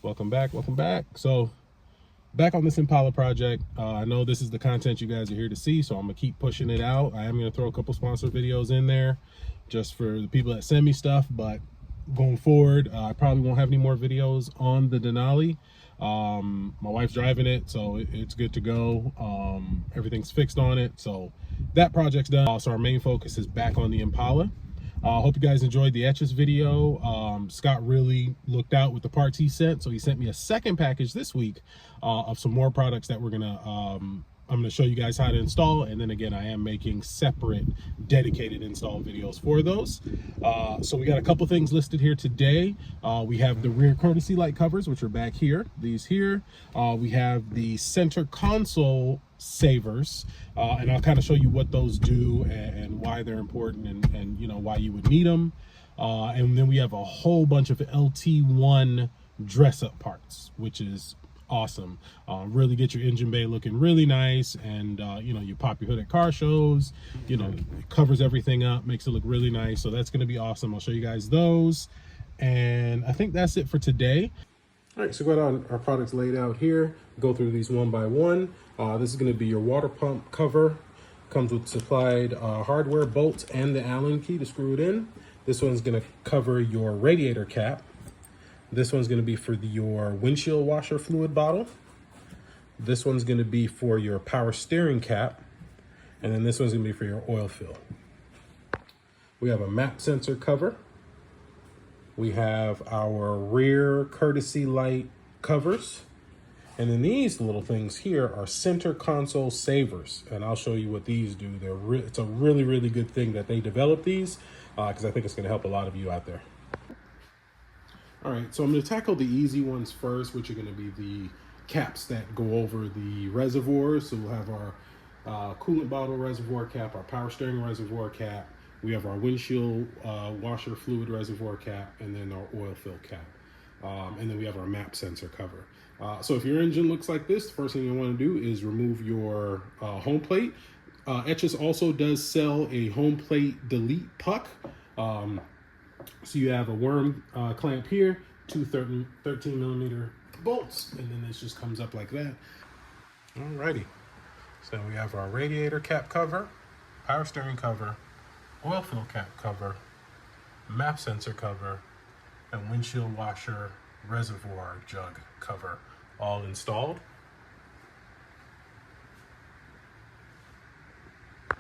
Welcome back, welcome back. So back on this Impala project. I know this is the content you guys are here to see, so I'm gonna keep pushing it out. I am gonna throw a couple sponsored videos in there just for the people that send me stuff, but going forward, I probably won't have any more videos on the Denali. My wife's driving it, so it's good to go. Everything's fixed on it, so that project's done. So our main focus is back on the Impala. Hope you guys enjoyed the Etchus video. Scott really looked out with the parts he sent, so he sent me a second package this week of some more products that we're gonna I'm gonna show you guys how to install, and then again I am making separate dedicated install videos for those. So we got a couple things listed here today. We have the rear courtesy light covers, which are back here, these here. We have the center console savers, and I'll kind of show you what those do and why they're important, and you know why you would need them. And then we have a whole bunch of LT1 dress up parts, which is awesome. Really get your engine bay looking really nice, and you know, you pop your hood at car shows, you know, it covers everything up, makes it look really nice. So that's going to be awesome. I'll show you guys those, and I think that's it for today. All right, so we got our products laid out here. Go through these one by one. This is going to be your water pump cover. Comes with supplied hardware, bolts, and the Allen key to screw it in. This one's going to cover your radiator cap. This one's going to be for your windshield washer fluid bottle. This one's going to be for your power steering cap. And then this one's going to be for your oil fill. We have a map sensor cover. We have our rear courtesy light covers. And then these little things here are center console savers. And I'll show you what these do. It's a really, really good thing that they developed these, because I think it's going to help a lot of you out there. All right, so I'm going to tackle the easy ones first, which are going to be the caps that go over the reservoirs. So we'll have our coolant bottle reservoir cap, our power steering reservoir cap. We have our windshield washer fluid reservoir cap, and then our oil fill cap. And then we have our map sensor cover. So if your engine looks like this, the first thing you want to do is remove your home plate. Etchus also does sell a home plate delete puck. So you have a worm clamp here, two 13 millimeter bolts, and then this just comes up like that. Alrighty, so we have our radiator cap cover, power steering cover, oil fill cap cover, map sensor cover, and windshield washer reservoir jug cover all installed.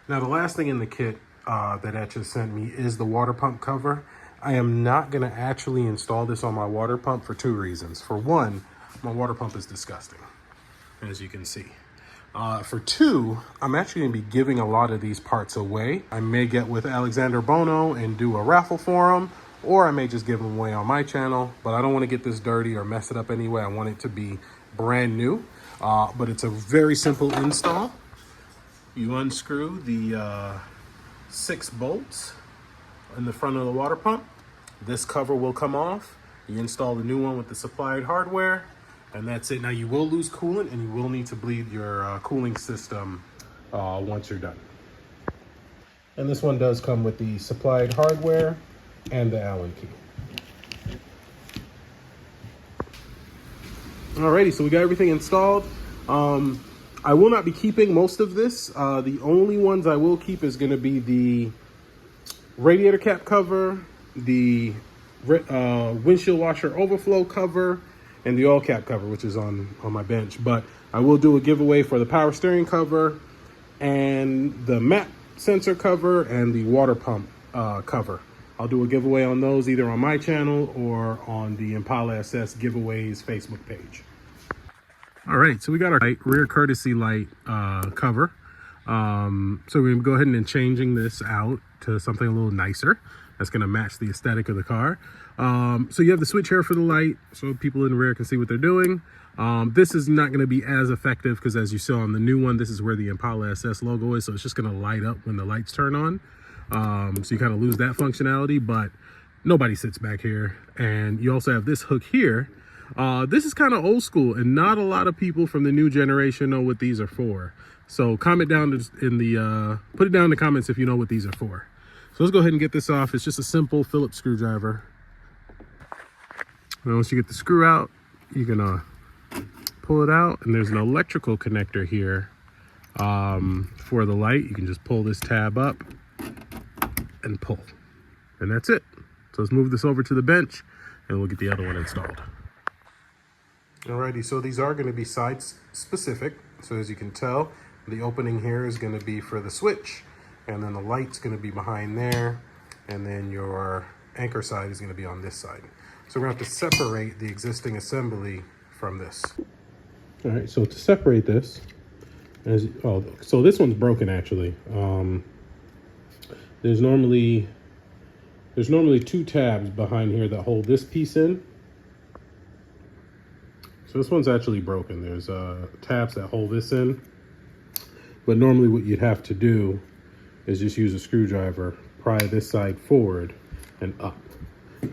Now the last thing in the kit that Etchus sent me is the water pump cover. I am not going to actually install this on my water pump for two reasons. For one, my water pump is disgusting, as you can see. For two, I'm actually going to be giving a lot of these parts away. I may get with Alexander Bono and do a raffle for them, or I may just give them away on my channel, but I don't want to get this dirty or mess it up anyway. I want it to be brand new, but it's a very simple install. You unscrew the 6 bolts in the front of the water pump. This cover will come off. You install the new one with the supplied hardware, and that's it. Now you will lose coolant, and you will need to bleed your cooling system once you're done. And this one does come with the supplied hardware and the Allen key. Alrighty, so we got everything installed. I will not be keeping most of this. The only ones I will keep is going to be the radiator cap cover, the windshield washer overflow cover, and the oil cap cover, which is on my bench. But I will do a giveaway for the power steering cover and the map sensor cover and the water pump cover. I'll do a giveaway on those either on my channel or on the Impala SS giveaways Facebook page. All right, so we got our rear courtesy light cover. So we're gonna go ahead and changing this out to something a little nicer that's gonna match the aesthetic of the car. So you have the switch here for the light, so people in the rear can see what they're doing. This is not gonna be as effective because as you saw on the new one, this is where the Impala SS logo is, so it's just gonna light up when the lights turn on. So you kind of lose that functionality, but nobody sits back here. And you also have this hook here. This is kind of old school, and not a lot of people from the new generation know what these are for. So comment down in the, put it down in the comments if you know what these are for. So let's go ahead and get this off. It's just a simple Phillips screwdriver. And once you get the screw out, you're gonna pull it out, and there's an electrical connector here for the light. You can just pull this tab up and pull, and that's it. So let's move this over to the bench and we'll get the other one installed. Alrighty, so these are going to be site specific. So as you can tell, the opening here is going to be for the switch, and then the light's going to be behind there, and then your anchor side is going to be on this side. So we're going to have to separate the existing assembly from this. All right, so to separate this, so this one's broken actually. There's normally 2 tabs behind here that hold this piece in. So this one's actually broken. There's tabs that hold this in. But normally what you'd have to do is just use a screwdriver, pry this side forward and up.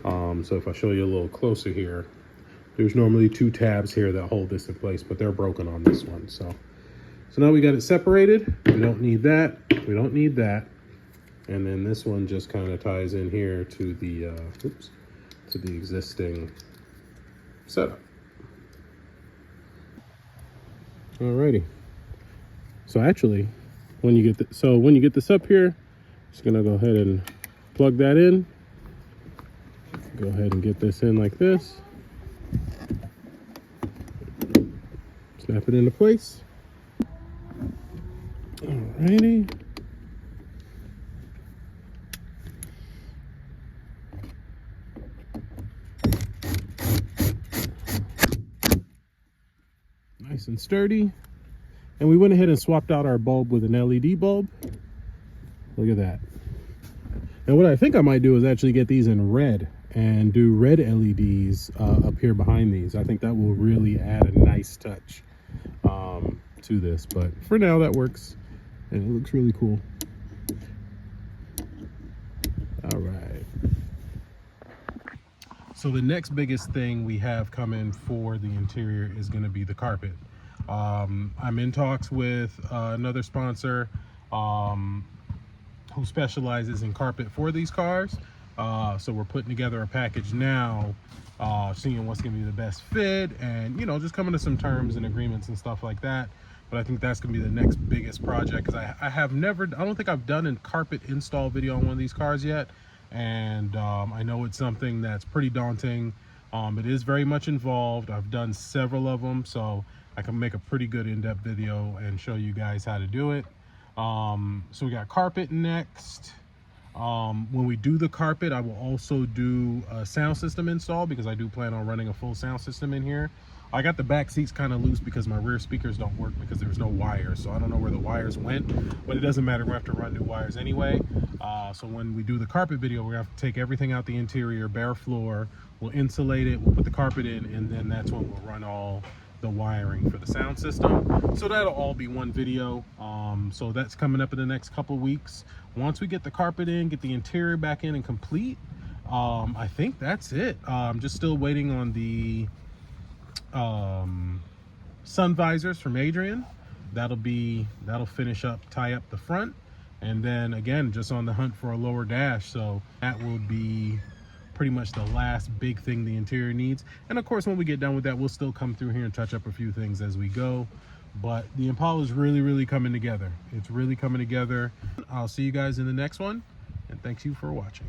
So if I show you a little closer here, there's normally 2 tabs here that hold this in place, but they're broken on this one. So now we got it separated. We don't need that. We don't need that. And then this one just kind of ties in here to the existing setup. Alrighty. So actually, when you get this up here, just gonna go ahead and plug that in. Go ahead and get this in like this. Snap it into place. Alrighty. Nice and sturdy. And we went ahead and swapped out our bulb with an LED bulb. Look at that. And what I think I might do is actually get these in red and do red LEDs up here behind these. I think that will really add a nice touch to this. But for now, that works. And it looks really cool. All right. So the next biggest thing we have coming for the interior is going to be the carpet. I'm in talks with another sponsor who specializes in carpet for these cars. So we're putting together a package now, seeing what's going to be the best fit, and just coming to some terms and agreements and stuff like that. But I think that's going to be the next biggest project, because I don't think I've done a carpet install video on one of these cars yet. And I know it's something that's pretty daunting. It is very much involved. I've done several of them, so I can make a pretty good in-depth video and show you guys how to do it. So we got carpet next. When we do the carpet, I will also do a sound system install, because I do plan on running a full sound system in here. I got the back seats kind of loose because my rear speakers don't work because there's no wires. So I don't know where the wires went, but it doesn't matter. We're gonna have to run new wires anyway. So when we do the carpet video, we're gonna have to take everything out the interior, bare floor. We'll insulate it, we'll put the carpet in, and then that's when we'll run all the wiring for the sound system. So that'll all be one video. So that's coming up in the next couple weeks. Once we get the carpet in, get the interior back in and complete, I think that's it. I'm just still waiting on the sun visors from Adrian. That'll finish up, tie up the front, and then again, just on the hunt for a lower dash. So that will be pretty much the last big thing the interior needs. And of course, when we get done with that, we'll still come through here and touch up a few things as we go. But the Impala is really coming together. It's really coming together. I'll see you guys in the next one, and thanks you for watching.